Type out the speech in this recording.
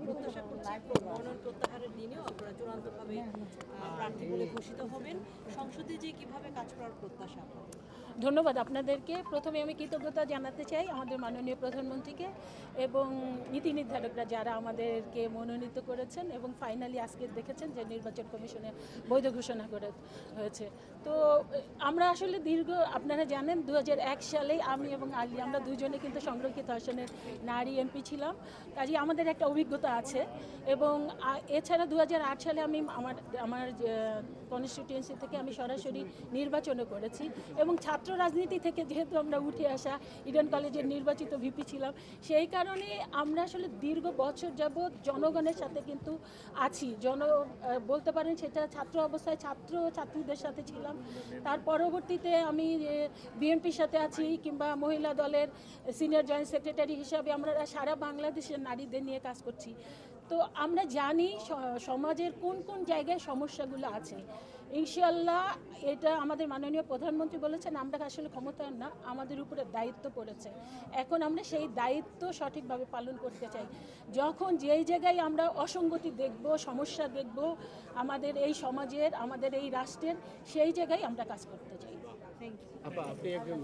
প্রত্যাশা করছি মনোনয়ন প্রত্যাহারের দিনেও আপনারা চূড়ান্তভাবে প্রার্থী বলে ঘোষিত হবেন। সংসদে যে কিভাবে কাজ করার প্রত্যাশা আপনাদের? ধন্যবাদ আপনাদেরকে। প্রথমে আমি কৃতজ্ঞতা জানাতে চাই আমাদের মাননীয় প্রধানমন্ত্রীকে এবং নীতি নির্ধারকরা যারা আমাদেরকে মনোনীত করেছেন এবং ফাইনালি আজকে দেখেছেন যে নির্বাচন কমিশনে বৈধ ঘোষণা করে হয়েছে। তো আমরা আসলে আপনারা জানেন 2001 সালে আমি এবং আলী আমরা দুজনে কিন্তু সংরক্ষিত আসনের নারী এমপি ছিলাম, কাজে আমাদের একটা অভিজ্ঞতা আছে। এবং এছাড়া 2008 সালে আমি আমার কনস্টিটিউয়েন্সি থেকে আমি সরাসরি নির্বাচনও করেছি এবং ছাত্র রাজনীতি থেকে যেহেতু আমরা উঠে আসা ইডেন কলেজের নির্বাচিত ভিপি ছিলাম, সেই কারণে আমরা আসলে দীর্ঘ বছর যাবৎ জনগণের সাথে কিন্তু আছি। বলতে পারেন সেটা ছাত্র অবস্থায় ছাত্রীদের সাথে ছিলাম, তার পরবর্তীতে আমি বিএনপির সাথে আছি, কিংবা মহিলা দলের সিনিয়র জয়েন্ট সেক্রেটারি হিসাবে আমরা সারা বাংলাদেশের নারীদের নিয়ে কাজ করছি। তো আমরা জানি সমাজের কোন কোন জায়গায় সমস্যাগুলো আছে। ইনশাআল্লাহ এটা আমাদের মাননীয় প্রধানমন্ত্রী বলেছেন আমরা আসলে ক্ষমতায়ন না, আমাদের উপরে দায়িত্ব পড়েছে। এখন আমরা সেই দায়িত্ব সঠিকভাবে পালন করতে চাই। যখন যেই জায়গায় আমরা অসঙ্গতি দেখব, সমস্যা দেখব আমাদের এই সমাজের, আমাদের এই রাষ্ট্রের, সেই জায়গায় আমরা কাজ করতে চাই। Thank you.